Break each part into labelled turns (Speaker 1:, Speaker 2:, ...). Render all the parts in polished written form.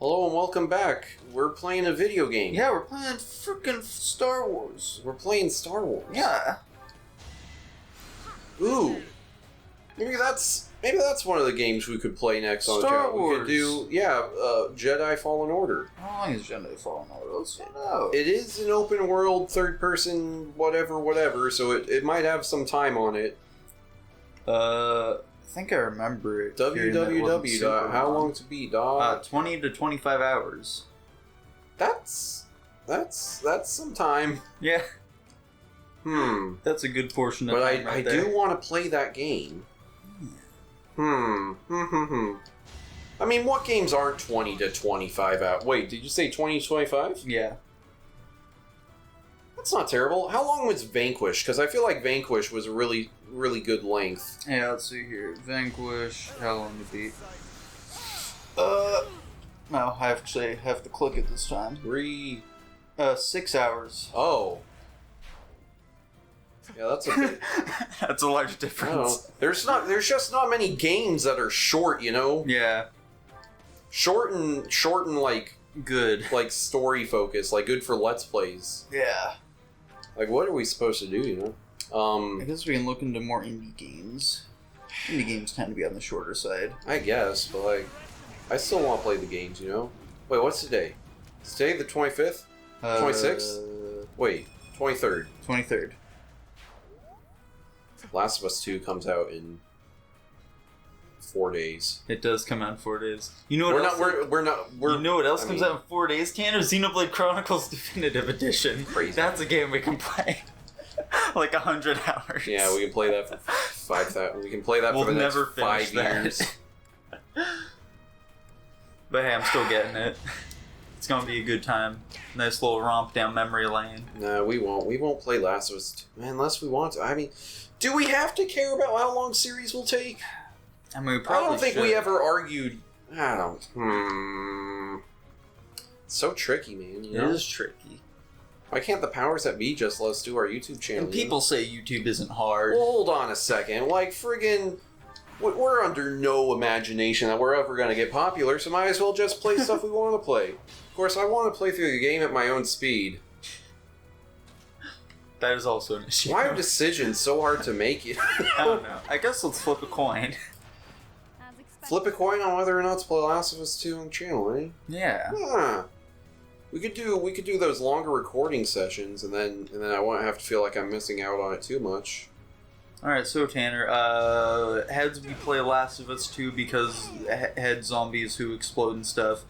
Speaker 1: Hello and welcome back. We're playing a video game.
Speaker 2: Yeah, we're playing freaking Star Wars.
Speaker 1: We're playing Star Wars.
Speaker 2: Yeah.
Speaker 1: Ooh. Maybe that's one of the games we could play next on the
Speaker 2: Star
Speaker 1: channel.
Speaker 2: Wars.
Speaker 1: We could do, Jedi Fallen Order.
Speaker 2: How long is Jedi Fallen Order? Let's find out.
Speaker 1: It is an open world, third person, whatever, so it might have some time on it.
Speaker 2: I think I remember it.
Speaker 1: www.howlongtobeat.
Speaker 2: 20 to 25 hours.
Speaker 1: That's some time.
Speaker 2: Yeah.
Speaker 1: Hmm.
Speaker 2: That's a good portion of
Speaker 1: But
Speaker 2: time
Speaker 1: I do want to play that game. I mean, what games aren't 20 to 25 hours? Wait, did you say 20 to 25?
Speaker 2: Yeah.
Speaker 1: That's not terrible. How long was Vanquish? Because I feel like Vanquish was a really, really good length.
Speaker 2: Yeah, let's see here. Vanquish, how long to beat? No, I actually have to click it this time. 6 hours.
Speaker 1: Oh. Yeah, that's a bit...
Speaker 2: That's a large difference.
Speaker 1: There's just not many games that are short, you know?
Speaker 2: Yeah.
Speaker 1: Short and like...
Speaker 2: Good.
Speaker 1: Like, story focus, like, good for Let's Plays.
Speaker 2: Yeah.
Speaker 1: Like, what are we supposed to do, you know?
Speaker 2: I guess we can look into more indie games. Indie games tend to be on the shorter side.
Speaker 1: I guess, but, like, I still want to play the games, you know? Wait, what's today? Is today the 25th? 26th? Wait, 23rd.
Speaker 2: 23rd.
Speaker 1: Last of Us 2 comes out in 4 days.
Speaker 2: It does come out in 4 days. You know what
Speaker 1: We're
Speaker 2: you know what else comes out in 4 days, Tanner? Xenoblade Chronicles Definitive Edition.
Speaker 1: Crazy.
Speaker 2: That's a game we can play. Like 100 hours.
Speaker 1: Yeah, we can play that for 5,000. We can play that for the next 5 years.
Speaker 2: But hey, I'm still getting it. It's gonna be a good time. Nice little romp down memory lane.
Speaker 1: No, we won't. We won't play Last of Us 2, man, unless we want to. I mean, do we have to care about how long series will take?
Speaker 2: I mean, we probably
Speaker 1: I don't think
Speaker 2: should.
Speaker 1: we ever argued. I don't. It's so tricky, man. You know?
Speaker 2: It is tricky.
Speaker 1: Why can't the powers that be just let us do our YouTube channel?
Speaker 2: And people say YouTube isn't hard.
Speaker 1: Well, hold on a second. Like, friggin'... We're under no imagination that we're ever going to get popular, so might as well just play stuff we want to play. Of course, I want to play through the game at my own speed.
Speaker 2: That is also an issue.
Speaker 1: Why are decisions so hard to make?
Speaker 2: I don't know. I guess let's flip a coin.
Speaker 1: Flip a coin on whether or not to play Last of Us 2 on the channel, eh?
Speaker 2: Yeah.
Speaker 1: Huh. We could do those longer recording sessions, and then I won't have to feel like I'm missing out on it too much.
Speaker 2: Alright, so Tanner, heads we play Last of Us 2 because head zombies who explode and stuff.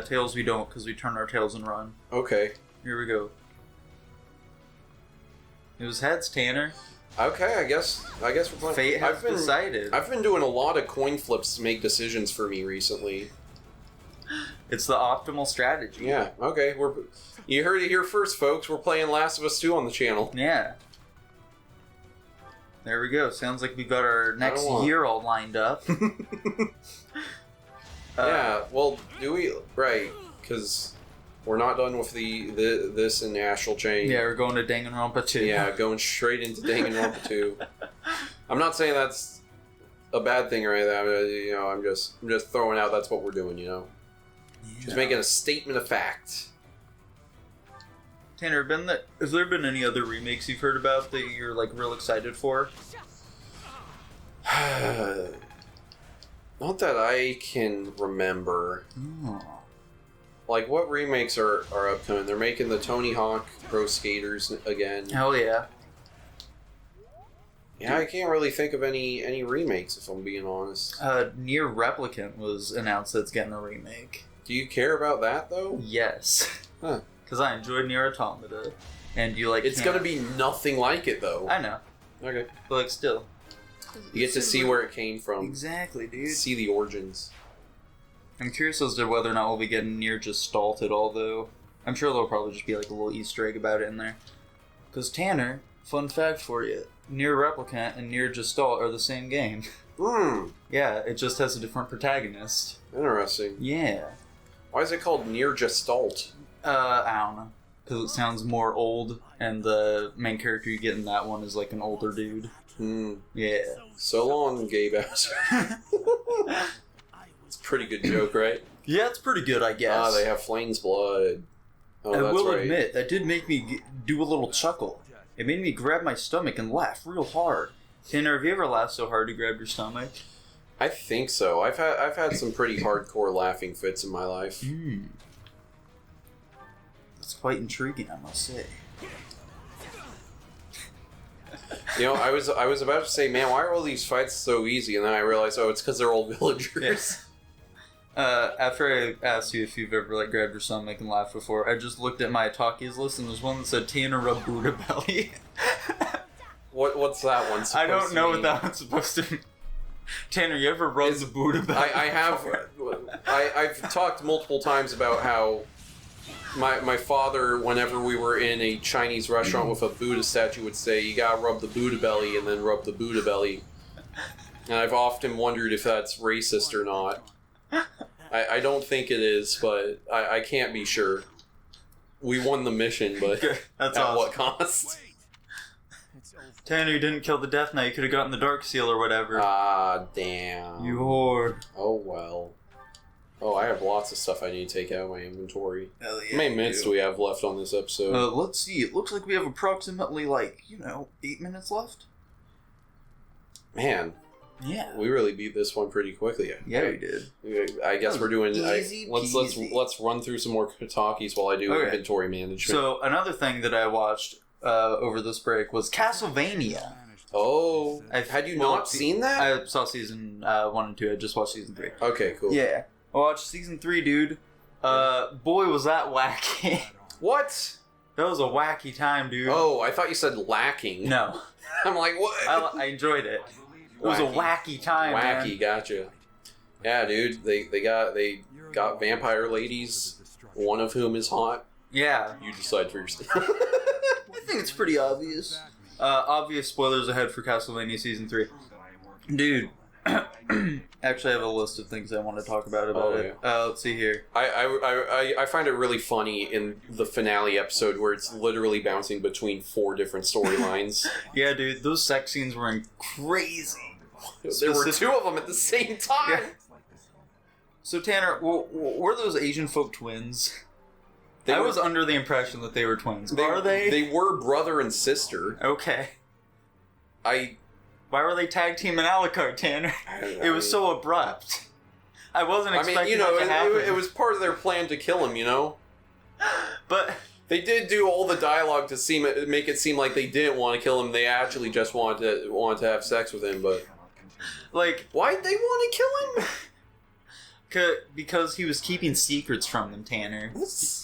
Speaker 2: Tails we don't because we turn our tails and run.
Speaker 1: Okay.
Speaker 2: Here we go. It was heads, Tanner.
Speaker 1: Okay, I guess we're playing.
Speaker 2: Fate has decided.
Speaker 1: I've been doing a lot of coin flips to make decisions for me recently.
Speaker 2: It's the optimal strategy.
Speaker 1: Yeah, okay. You heard it here first, folks. We're playing Last of Us 2 on the channel.
Speaker 2: Yeah. There we go. Sounds like we got our next year all lined up.
Speaker 1: Yeah, well, do we? Right, because we're not done with this and Astral Chain.
Speaker 2: Yeah, we're going to Danganronpa 2.
Speaker 1: Yeah, going straight into Danganronpa 2. I'm not saying that's a bad thing or anything. I'm just throwing out that's what we're doing, you know? Yeah. Just making a statement of fact.
Speaker 2: Tanner, has there been any other remakes you've heard about that you're like real excited for?
Speaker 1: Not that I can remember.
Speaker 2: Oh.
Speaker 1: Like, what remakes are upcoming? They're making the Tony Hawk Pro Skaters again.
Speaker 2: Hell yeah.
Speaker 1: Yeah, I can't really think of any remakes, if I'm being honest.
Speaker 2: Nier Replicant was announced that's getting a remake.
Speaker 1: Do you care about that, though?
Speaker 2: Yes.
Speaker 1: Huh.
Speaker 2: Because I enjoyed Nier Automata. And you like...
Speaker 1: It's gonna be nothing like it, though.
Speaker 2: I know.
Speaker 1: Okay.
Speaker 2: But like, still.
Speaker 1: You get to see where it came from.
Speaker 2: Exactly, dude.
Speaker 1: See the origins.
Speaker 2: I'm curious as to whether or not we'll be getting Nier Gestalt at all, though. I'm sure there'll probably just be like a little Easter egg about it in there. Because Tanner, fun fact for you, Nier Replicant and Nier Gestalt are the same game. Yeah, it just has a different protagonist.
Speaker 1: Interesting.
Speaker 2: Yeah.
Speaker 1: Why is it called Nier Gestalt?
Speaker 2: I don't know. Because it sounds more old, and the main character you get in that one is like an older dude. Yeah.
Speaker 1: So long, gay bastard. It's a pretty good joke, right?
Speaker 2: Yeah, it's pretty good, I guess.
Speaker 1: They have Flame's blood. Oh,
Speaker 2: I
Speaker 1: that's
Speaker 2: will
Speaker 1: right.
Speaker 2: admit, that did make me do a little chuckle. It made me grab my stomach and laugh real hard. Tanner, have you ever laughed so hard to grab your stomach?
Speaker 1: I think so. I've had some pretty hardcore laughing fits in my life.
Speaker 2: That's quite intriguing, I must say.
Speaker 1: You know, I was about to say, man, why are all these fights so easy? And then I realized, oh, it's because they're all villagers.
Speaker 2: After I asked you if you've ever like grabbed your stomach and laughed before, I just looked at my talkies list and there's one that said Tanner rub Buddha belly.
Speaker 1: What's that one supposed
Speaker 2: I don't know
Speaker 1: to
Speaker 2: what
Speaker 1: mean?
Speaker 2: that one's supposed to mean. Tanner, you ever rub the Buddha belly?
Speaker 1: I have. I've talked multiple times about how my father, whenever we were in a Chinese restaurant with a Buddha statue, would say, you gotta rub the Buddha belly and then rub the Buddha belly. And I've often wondered if that's racist or not. I don't think it is, but I can't be sure. We won the mission, but
Speaker 2: That's
Speaker 1: at
Speaker 2: awesome.
Speaker 1: what cost?
Speaker 2: Tanner, you didn't kill the Death Knight. You could have gotten the Dark Seal or whatever.
Speaker 1: Ah, damn.
Speaker 2: You whore.
Speaker 1: Oh, well. Oh, I have lots of stuff I need to take out of my inventory.
Speaker 2: Hell yeah,
Speaker 1: How many minutes do we have left on this episode?
Speaker 2: Let's see. It looks like we have approximately, 8 minutes left.
Speaker 1: Man,
Speaker 2: Yeah.
Speaker 1: we really beat this one pretty quickly.
Speaker 2: Yeah, we did.
Speaker 1: I guess we're doing.
Speaker 2: Easy peasy.
Speaker 1: Let's run through some more talkies while I do
Speaker 2: Okay.
Speaker 1: inventory management.
Speaker 2: So, another thing that I watched over this break was Castlevania.
Speaker 1: oh, had you not seen that?
Speaker 2: I saw season 1 and 2. I just watched season 3.
Speaker 1: Okay, cool.
Speaker 2: Yeah. I watched season 3, dude. Boy, was that wacky.
Speaker 1: What?
Speaker 2: That was a wacky time, dude.
Speaker 1: Oh, I thought you said lacking.
Speaker 2: No.
Speaker 1: I'm like, what?
Speaker 2: I enjoyed it. It was a wacky time,
Speaker 1: Wacky,
Speaker 2: man.
Speaker 1: Gotcha. Yeah, dude. They got vampire ladies, one of whom is hot.
Speaker 2: Yeah.
Speaker 1: You decide for yourself.
Speaker 2: I think it's pretty obvious. Obvious spoilers ahead for Castlevania Season 3. Dude, actually I have a list of things I want to talk about it. Let's see here.
Speaker 1: I find it really funny in the finale episode where it's literally bouncing between 4 different storylines.
Speaker 2: Yeah, dude, those sex scenes were crazy.
Speaker 1: There were 2 of them at the same time.
Speaker 2: Yeah. So, Tanner, were those Asian folk twins? I was under the impression that they were twins. Are they?
Speaker 1: They were brother and sister.
Speaker 2: Okay.
Speaker 1: Why
Speaker 2: were they tag teaming Alucard, Tanner? It was so abrupt. I wasn't expecting that to happen.
Speaker 1: It was part of their plan to kill him, you know?
Speaker 2: But
Speaker 1: they did do all the dialogue to make it seem like they didn't want to kill him. They actually just wanted to have sex with him, but... why'd they want to kill him?
Speaker 2: Because he was keeping secrets from them, Tanner.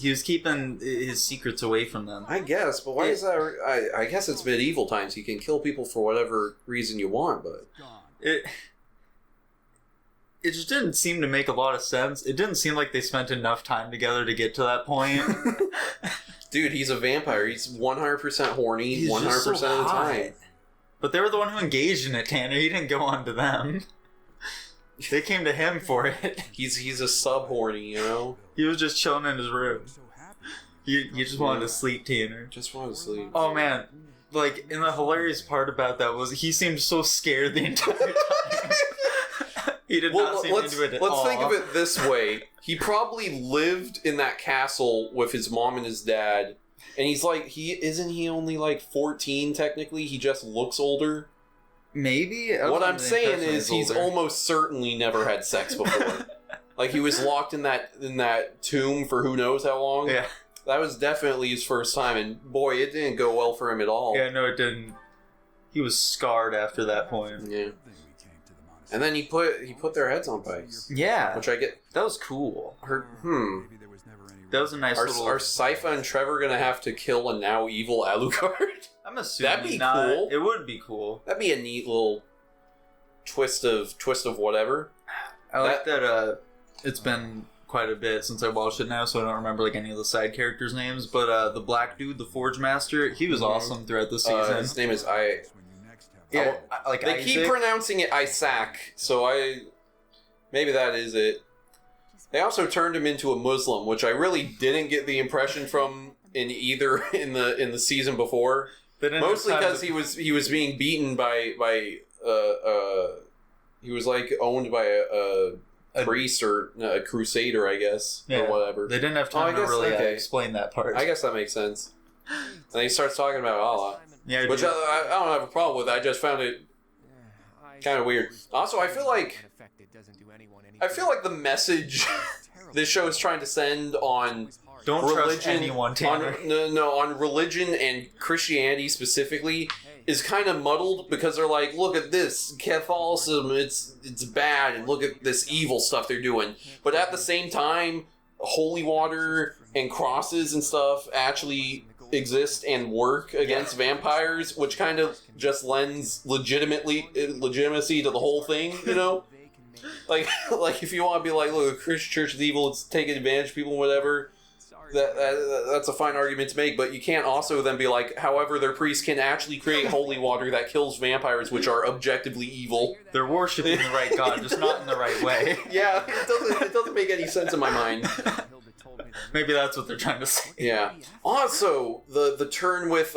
Speaker 2: He was keeping his secrets away from them.
Speaker 1: I guess, but why is that? I guess it's medieval times. You can kill people for whatever reason you want, but...
Speaker 2: It just didn't seem to make a lot of sense. It didn't seem like they spent enough time together to get to that point.
Speaker 1: Dude, he's a vampire. He's 100% horny,
Speaker 2: He's
Speaker 1: 100%
Speaker 2: just so
Speaker 1: of the time.
Speaker 2: But they were the one who engaged in it, Tanner. He didn't go on to them. They came to him for it.
Speaker 1: He's a sub-horny, you know?
Speaker 2: He was just chilling in his room. You just wanted to sleep, Tanner.
Speaker 1: Just wanted to sleep.
Speaker 2: Oh, man. And the hilarious part about that was he seemed so scared the entire time. He did not seem into it at all.
Speaker 1: Let's think of it this way. He probably lived in that castle with his mom and his dad. And isn't he only 14 technically? He just looks older.
Speaker 2: Maybe.
Speaker 1: What I'm saying is he's almost certainly never had sex before. He was locked in that tomb for who knows how long.
Speaker 2: Yeah.
Speaker 1: That was definitely his first time, and boy, it didn't go well for him at all.
Speaker 2: Yeah, no, it didn't. He was scarred after that point.
Speaker 1: Yeah. And then he put their heads on pikes.
Speaker 2: Yeah.
Speaker 1: Which I get.
Speaker 2: That was cool. That was a nice little...
Speaker 1: Are Sypha and Trevor gonna have to kill a now evil Alucard?
Speaker 2: I'm assuming
Speaker 1: that'd be cool.
Speaker 2: It would be cool.
Speaker 1: That'd be a neat little twist of whatever.
Speaker 2: I like that it's been quite a bit since I watched it now, so I don't remember any of the side characters' names, but the black dude, the Forge Master, he was awesome throughout the season.
Speaker 1: His name is
Speaker 2: Yeah,
Speaker 1: they keep pronouncing it Isaac, so maybe that is it. They also turned him into a Muslim, which I really didn't get the impression from in the season before. Mostly because he was being beaten by he was owned by priest or a crusader, I guess, or whatever.
Speaker 2: They didn't have time to really explain that part.
Speaker 1: I guess that makes sense. And he starts talking about Allah, which I don't have a problem with. I just found it kind of weird. Also, I feel like the message this show is trying to send on
Speaker 2: trust anyone, Tanner.
Speaker 1: On religion and Christianity specifically is kind of muddled because they're like, look at this Catholicism, it's bad, and look at this evil stuff they're doing. But at the same time, holy water and crosses and stuff actually exist and work against vampires, which kind of just lends legitimacy to the whole thing, you know? like if you want to be like, look, the Christian church is evil, it's taking advantage of people, whatever. That's a fine argument to make, but you can't also then be like, however, their priests can actually create holy water that kills vampires, which are objectively evil.
Speaker 2: They're worshipping the right god, just not in the right way.
Speaker 1: Yeah, it doesn't make any sense in my mind.
Speaker 2: Maybe that's what they're trying to say.
Speaker 1: Yeah. Also, the turn with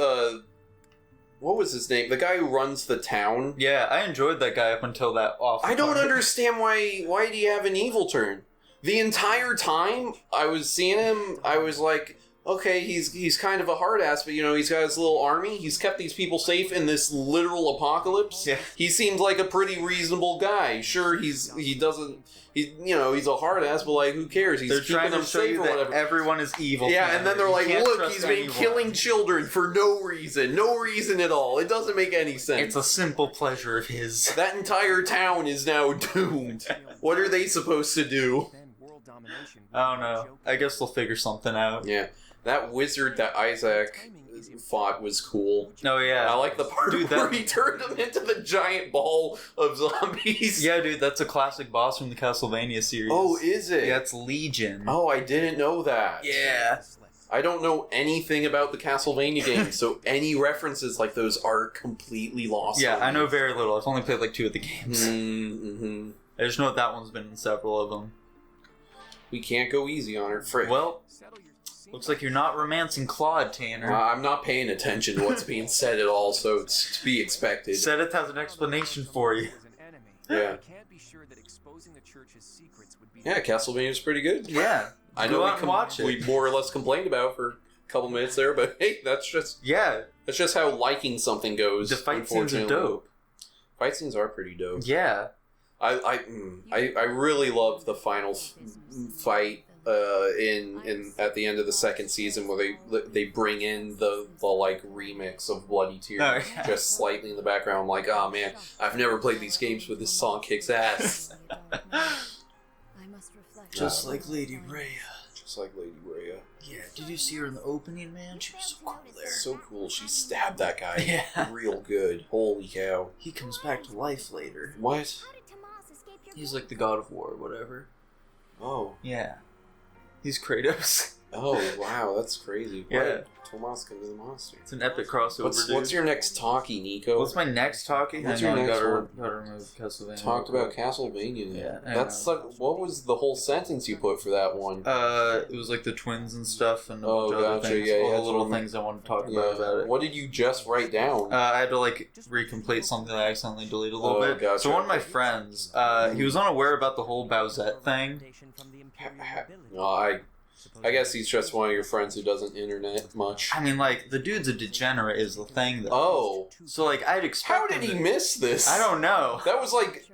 Speaker 1: what was his name? The guy who runs the town.
Speaker 2: Yeah, I enjoyed that guy up until that awful.
Speaker 1: I don't understand why do you have an evil turn? The entire time I was seeing him, I was like, okay, he's kind of a hard ass, but he's got his little army. He's kept these people safe in this literal apocalypse.
Speaker 2: Yeah.
Speaker 1: He seems like a pretty reasonable guy. Sure, he's a hard ass, but like, who cares? He's keeping them safe or whatever.
Speaker 2: Everyone is evil.
Speaker 1: Yeah, and then they're like, look, he's been killing children for no reason at all. It doesn't make any sense.
Speaker 2: It's a simple pleasure of his.
Speaker 1: That entire town is now doomed. What are they supposed to do?
Speaker 2: I don't know. I guess they'll figure something out.
Speaker 1: Yeah. That wizard that Isaac fought was cool.
Speaker 2: Oh, yeah.
Speaker 1: I like the part where he turned him into the giant ball of zombies.
Speaker 2: Yeah, dude, that's a classic boss from the Castlevania series.
Speaker 1: Oh, is it?
Speaker 2: Yeah, it's Legion.
Speaker 1: Oh, I didn't know that.
Speaker 2: Yeah.
Speaker 1: I don't know anything about the Castlevania games, so any references like those are completely lost.
Speaker 2: Yeah, I know very little. I've only played like 2 of the games.
Speaker 1: Mm-hmm.
Speaker 2: I just know that one's been in several of them.
Speaker 1: We can't go easy on her. Frick.
Speaker 2: Well, looks like you're not romancing Claude, Tanner.
Speaker 1: I'm not paying attention to what's being said at all, so it's to be expected.
Speaker 2: Sedith has an explanation for you.
Speaker 1: Yeah. Yeah, Castlevania's pretty good.
Speaker 2: Yeah.
Speaker 1: I know
Speaker 2: watch it.
Speaker 1: We more or less complained about for a couple minutes there, but hey, that's just how liking something goes.
Speaker 2: The fight scenes are dope.
Speaker 1: Fight scenes are pretty dope.
Speaker 2: Yeah.
Speaker 1: I really love the final fight in at the end of the second season where they bring in the like remix of Bloody Tears just slightly in the background. I'm like, oh man, I've never played these games, but this song kicks ass.
Speaker 2: Just like Lady Rhea.
Speaker 1: Just like Lady Rhea.
Speaker 2: Yeah, did you see her in the opening, man? She was so cool there.
Speaker 1: So cool. She stabbed that guy.
Speaker 2: Yeah.
Speaker 1: Real good. Holy cow.
Speaker 2: He comes back to life later.
Speaker 1: What?
Speaker 2: He's like the god of war or whatever.
Speaker 1: Oh.
Speaker 2: Yeah. He's Kratos.
Speaker 1: Oh, wow. That's crazy.
Speaker 2: Yeah.
Speaker 1: Why did Tomas come to the monster?
Speaker 2: It's an epic crossover,
Speaker 1: What's your next talkie, Nico?
Speaker 2: What's my next talkie?
Speaker 1: What's your next one?
Speaker 2: Gotta remove Castlevania.
Speaker 1: Talked about Castlevania.
Speaker 2: Yeah.
Speaker 1: That's like, what was the whole sentence you put for that one?
Speaker 2: It was like the twins and stuff and all the other things.
Speaker 1: Yeah,
Speaker 2: all the little things I wanted to talk about it.
Speaker 1: What did you just write down?
Speaker 2: I had to like recomplete something that I accidentally deleted a little bit.
Speaker 1: Gotcha.
Speaker 2: So one of my friends, he was unaware about the whole Bowsette thing.
Speaker 1: I guess he's just one of your friends who doesn't internet much.
Speaker 2: I mean, like, the dude's a degenerate is the thing, though.
Speaker 1: Oh.
Speaker 2: So, like, I'd expect
Speaker 1: How did he miss this?
Speaker 2: I don't know.
Speaker 1: That was like...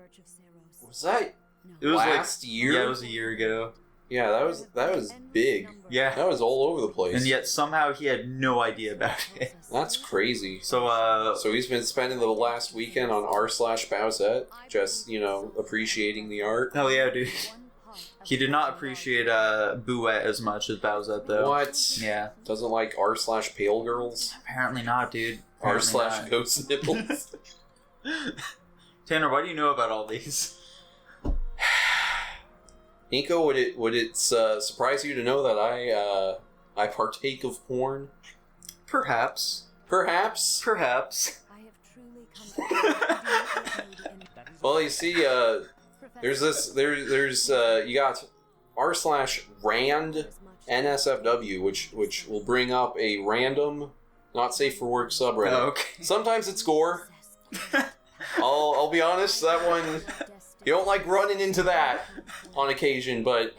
Speaker 1: Was that
Speaker 2: it was
Speaker 1: last year?
Speaker 2: Yeah, it was a year ago.
Speaker 1: Yeah, that was big.
Speaker 2: Yeah.
Speaker 1: That was all over the place.
Speaker 2: And yet, somehow, he had no idea about it.
Speaker 1: That's crazy.
Speaker 2: So
Speaker 1: he's been spending the last weekend on r/Bowsette, just, appreciating the art.
Speaker 2: Hell yeah, dude. He did not appreciate Bouette as much as Bowsette, though.
Speaker 1: What?
Speaker 2: Yeah.
Speaker 1: Doesn't like r/Pale Girls?
Speaker 2: Apparently not, dude.
Speaker 1: r/Ghost Nipples?
Speaker 2: Tanner, why do you know about all these?
Speaker 1: Nico, would it surprise you to know that I partake of porn?
Speaker 2: Perhaps.
Speaker 1: Perhaps?
Speaker 2: Perhaps.
Speaker 1: Well, you see, there's you got r/rand NSFW, which will bring up a random, not safe for work subreddit.
Speaker 2: Oh, okay.
Speaker 1: Sometimes it's gore. I'll be honest, that one You don't like running into that on occasion, but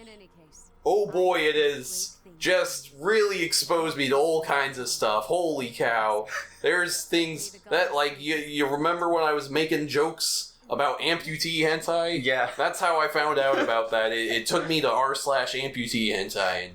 Speaker 1: oh boy, it is just really exposed me to all kinds of stuff. Holy cow. There's things that, like, you remember when I was making jokes about amputee hentai?
Speaker 2: Yeah.
Speaker 1: That's how I found out about that. It took me to r/amputee hentai, and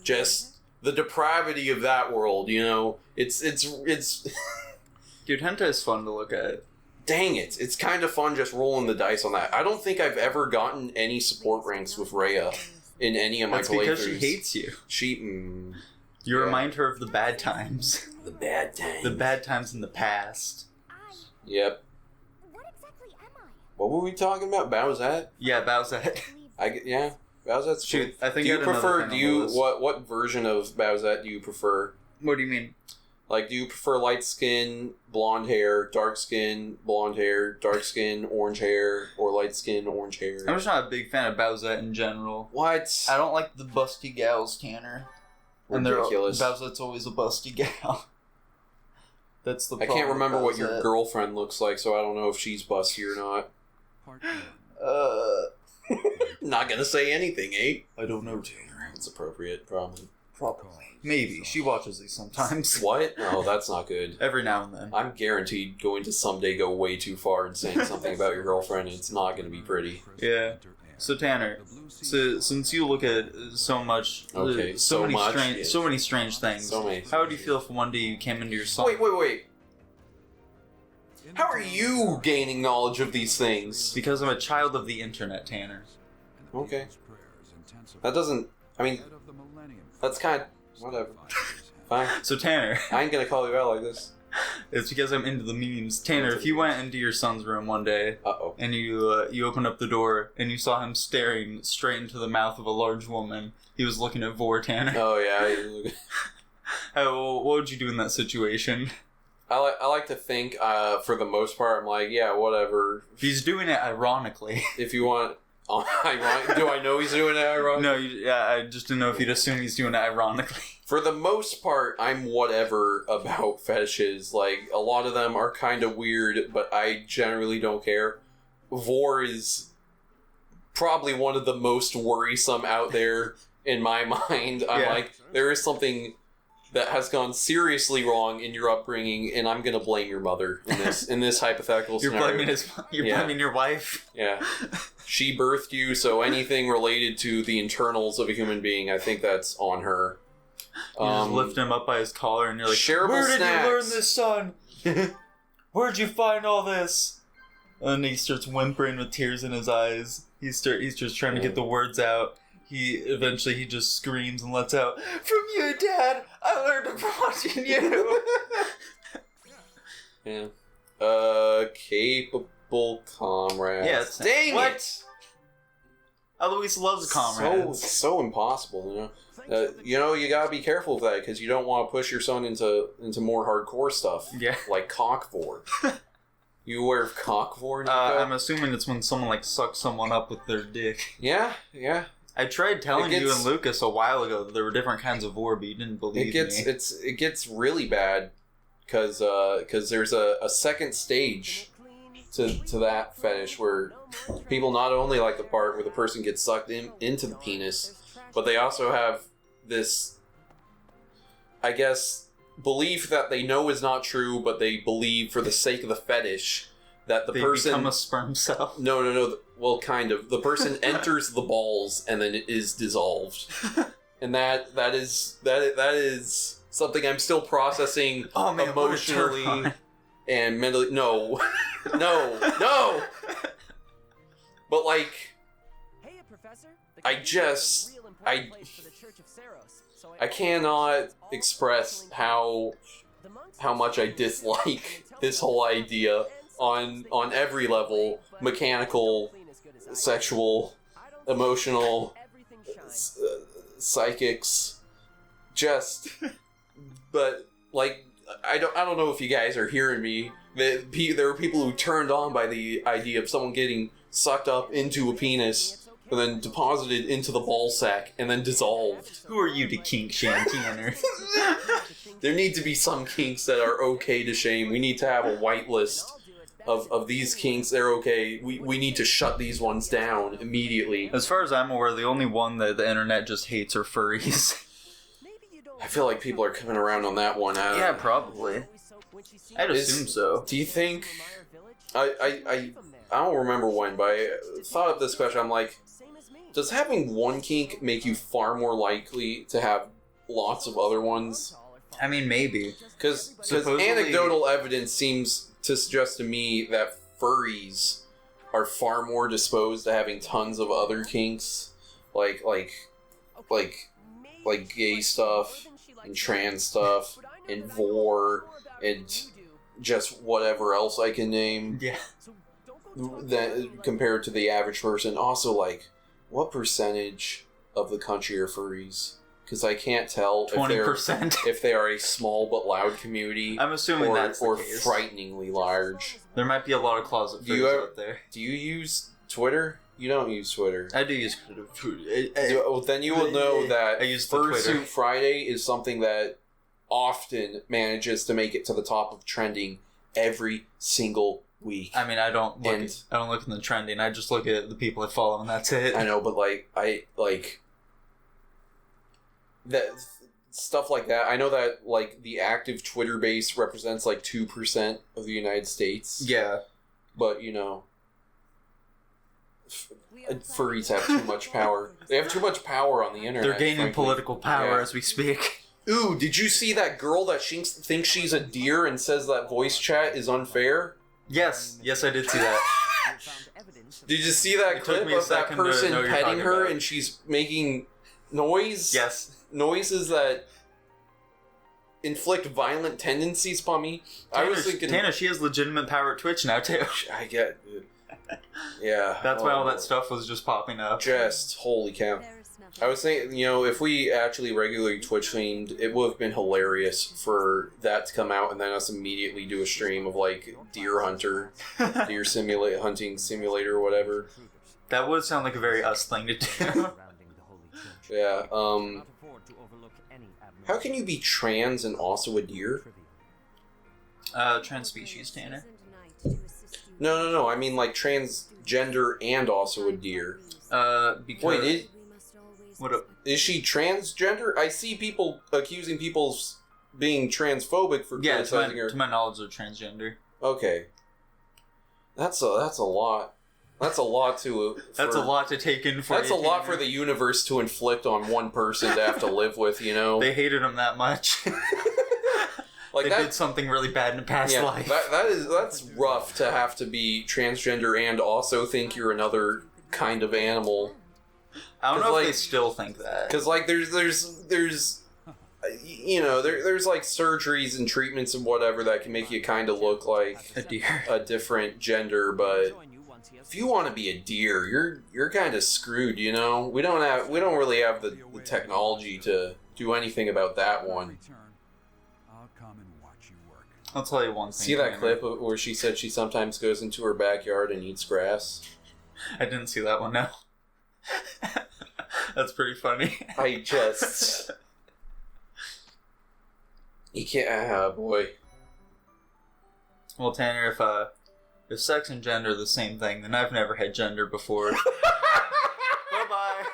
Speaker 1: just the depravity of that world, you know? It's
Speaker 2: Dude, hentai is fun to look at.
Speaker 1: Dang it. It's kind of fun just rolling the dice on that. I don't think I've ever gotten any support ranks with Rhea in any of my
Speaker 2: That's
Speaker 1: playthroughs.
Speaker 2: because she hates you.
Speaker 1: Yeah.
Speaker 2: You remind her of the bad times.
Speaker 1: The bad times.
Speaker 2: The bad times in the past.
Speaker 1: Yep.
Speaker 3: What exactly am I?
Speaker 1: What were we talking about? Bowsette?
Speaker 2: Yeah, Bowsette.
Speaker 1: Yeah. Bowsette's
Speaker 2: Shoot, I think
Speaker 1: do you
Speaker 2: I had another
Speaker 1: prefer,
Speaker 2: thing on the list.
Speaker 1: what version of Bowsette do you prefer?
Speaker 2: What do you mean?
Speaker 1: Like, do you prefer light skin, blonde hair, dark skin, blonde hair, dark skin, orange hair, or light skin, orange hair?
Speaker 2: I'm just not a big fan of Bowsette in general.
Speaker 1: What?
Speaker 2: I don't like the busty gals, Tanner.
Speaker 1: Ridiculous.
Speaker 2: And Bowsette's always a busty gal. That's the
Speaker 1: I
Speaker 2: problem
Speaker 1: can't remember
Speaker 2: with
Speaker 1: what your
Speaker 2: Bowsette.
Speaker 1: girlfriend looks like, so I don't know if she's busty or not. Not gonna say anything, eh?
Speaker 2: I don't know, Tanner.
Speaker 1: It's appropriate, probably.
Speaker 2: Probably. Maybe. She watches these sometimes.
Speaker 1: What? No, that's not good.
Speaker 2: Every now and then.
Speaker 1: I'm guaranteed going to someday go way too far and saying something about your girlfriend, and it's not going to be pretty.
Speaker 2: Yeah. So Tanner, since you look at so much,
Speaker 1: Okay,
Speaker 2: so many
Speaker 1: much,
Speaker 2: strange,
Speaker 1: yes.
Speaker 2: so many strange things.
Speaker 1: So many.
Speaker 2: How would you feel if one day you came into your son?
Speaker 1: Wait. How are you gaining knowledge of these things?
Speaker 2: Because I'm a child of the internet, Tanner.
Speaker 1: Okay. That doesn't... I mean, that's kind of... Whatever. Fine.
Speaker 2: So Tanner,
Speaker 1: I ain't gonna call you out like this.
Speaker 2: it's because I'm into the memes. Tanner, if you went into your son's room one day
Speaker 1: Uh-oh.
Speaker 2: and you opened up the door and you saw him staring straight into the mouth of a large woman, he was looking at Vor, Tanner.
Speaker 1: Oh, yeah.
Speaker 2: What would you do in that situation?
Speaker 1: I like to think, for the most part, I'm like, yeah, whatever.
Speaker 2: He's doing it ironically.
Speaker 1: If you want... ironic, do I know he's doing it ironically?
Speaker 2: No, I just didn't know if you'd assume he's doing it ironically.
Speaker 1: For the most part, I'm whatever about fetishes. Like, a lot of them are kind of weird, but I generally don't care. Vor is probably one of the most worrisome out there in my mind. I'm
Speaker 2: Yeah.
Speaker 1: like, there is something that has gone seriously wrong in your upbringing, and I'm gonna blame your mother in this hypothetical
Speaker 2: You're
Speaker 1: scenario.
Speaker 2: blaming your wife.
Speaker 1: Yeah. She birthed you, so anything related to the internals of a human being, I think that's on her.
Speaker 2: You just lift him up by his collar and you're like,
Speaker 1: shareable
Speaker 2: where did
Speaker 1: snacks.
Speaker 2: you learn this, son? Where'd you find all this? And he starts whimpering with tears in his eyes. He's just trying to get the words out. He just screams and lets out, "From you, Dad! I learned it from watching you!"
Speaker 1: Yeah. Capable comrades.
Speaker 2: Yeah, it's-
Speaker 1: Dang
Speaker 2: what?
Speaker 1: it!
Speaker 2: Eloise loves comrades.
Speaker 1: So impossible, you know. You gotta be careful with that because you don't want to push your son into more hardcore stuff.
Speaker 2: Yeah.
Speaker 1: Like cockvore. You aware of cockvore?
Speaker 2: I'm assuming it's when someone like sucks someone up with their dick.
Speaker 1: Yeah.
Speaker 2: I tried telling you
Speaker 1: gets-
Speaker 2: and Lucas a while ago that there were different kinds of vor, but you didn't believe me.
Speaker 1: It gets really bad because there's a second stage to that fetish where people not only like the part where the person gets sucked into the penis, but they also have this, I guess, belief that they know is not true, but they believe for the sake of the fetish that
Speaker 2: They
Speaker 1: person
Speaker 2: become a sperm cell.
Speaker 1: No. Well, kind of. The person enters the balls and then it is dissolved, and that is something I'm still processing emotionally and mentally. No. But like,
Speaker 4: Hey, Professor.
Speaker 1: I cannot express how much I dislike this whole idea on every level: mechanical, sexual, emotional, psychics. But like, I don't know if you guys are hearing me. There are people who turned on by the idea of someone getting sucked up into a penis and then deposited into the ball sack and then dissolved.
Speaker 2: Who are you to kink shame, Tanner?
Speaker 1: There need to be some kinks that are okay to shame. We need to have a white list of these kinks, they're okay. We need to shut these ones down immediately.
Speaker 2: As far as I'm aware, the only one that the internet just hates are furries.
Speaker 1: I feel like people are coming around on that one.
Speaker 2: Yeah, probably. I'd assume so.
Speaker 1: Do you think... I don't remember when, but I thought of this question. I'm like, does having one kink make you far more likely to have lots of other ones?
Speaker 2: I mean, maybe.
Speaker 1: Because
Speaker 2: Supposedly-
Speaker 1: anecdotal evidence seems to suggest to me that furries are far more disposed to having tons of other kinks, like gay stuff and trans stuff and vor and just whatever else I can name.
Speaker 2: Yeah.
Speaker 1: That compared to the average person. Also, like, what percentage of the country are furries? Because I can't tell
Speaker 2: 20%.
Speaker 1: if they are a small but loud community.
Speaker 2: I'm assuming that's the
Speaker 1: or
Speaker 2: case.
Speaker 1: frighteningly large.
Speaker 2: There might be a lot of closet furries out there.
Speaker 1: Do you use Twitter? You don't use Twitter.
Speaker 2: I do use Twitter.
Speaker 1: Well, then you will know that
Speaker 2: I use the Twitter.
Speaker 1: Fursuit Friday is something that often manages to make it to the top of trending every single week.
Speaker 2: I mean, I don't look in the trending. I just look at the people I follow, and that's it.
Speaker 1: I know, but that stuff like that. I know that like the active Twitter base represents like 2% of the United States.
Speaker 2: Yeah,
Speaker 1: but you know, furries have too much power. They have too much power on the internet.
Speaker 2: they're gaining
Speaker 1: frankly.
Speaker 2: political power
Speaker 1: Yeah.
Speaker 2: as we speak.
Speaker 1: Ooh, did you see that girl that thinks she's a deer and says that voice chat is unfair?
Speaker 2: Yes, I did see that.
Speaker 1: Did you see that
Speaker 2: It took
Speaker 1: clip
Speaker 2: me a
Speaker 1: of that
Speaker 2: second to
Speaker 1: person
Speaker 2: know what you're
Speaker 1: petting
Speaker 2: talking
Speaker 1: her
Speaker 2: about.
Speaker 1: and she's making noise?
Speaker 2: Yes.
Speaker 1: Noises that inflict violent tendencies upon me. I was thinking...
Speaker 2: Tana, she has legitimate power at Twitch now, too.
Speaker 1: I get... Yeah.
Speaker 2: That's why all that stuff was just popping up.
Speaker 1: Just, holy cow. I was thinking, you know, if we actually regularly Twitch streamed, it would have been hilarious for that to come out and then us immediately do a stream of, like, Deer Hunter, hunting simulator or whatever.
Speaker 2: That would sound like a very us thing to do.
Speaker 1: Yeah, how can you be trans and also a deer?
Speaker 2: Trans species, Tanner.
Speaker 1: No, I mean, like, transgender and also a deer.
Speaker 2: Because...
Speaker 1: Wait,
Speaker 2: What
Speaker 1: is she transgender? I see people accusing people of being transphobic for
Speaker 2: yeah,
Speaker 1: criticizing her.
Speaker 2: to my knowledge, they're transgender.
Speaker 1: Okay. That's a lot. That's a lot to...
Speaker 2: That's a lot to take in for
Speaker 1: That's a
Speaker 2: you,
Speaker 1: lot
Speaker 2: Tanner.
Speaker 1: for the universe to inflict on one person to have to live with, you know?
Speaker 2: They hated him that much.
Speaker 1: Like
Speaker 2: they
Speaker 1: that,
Speaker 2: did something really bad in a past life.
Speaker 1: That's rough to have to be transgender and also think you're another kind of animal.
Speaker 2: I don't know if
Speaker 1: like-
Speaker 2: they still think that.
Speaker 1: Because, like, there's you know, there's like surgeries and treatments and whatever that can make you kind of look like
Speaker 2: A deer.
Speaker 1: a different gender, but if you want to be a deer, you're kind of screwed, you know? We don't really have the technology to do anything about that one.
Speaker 2: I'll tell you one thing.
Speaker 1: See that
Speaker 2: Tanner.
Speaker 1: clip where she said she sometimes goes into her backyard and eats grass?
Speaker 2: I didn't see that one, no. That's pretty funny.
Speaker 1: I just... You can't... Ah, boy.
Speaker 2: Well, Tanner, if sex and gender are the same thing, then I've never had gender before. Bye-bye.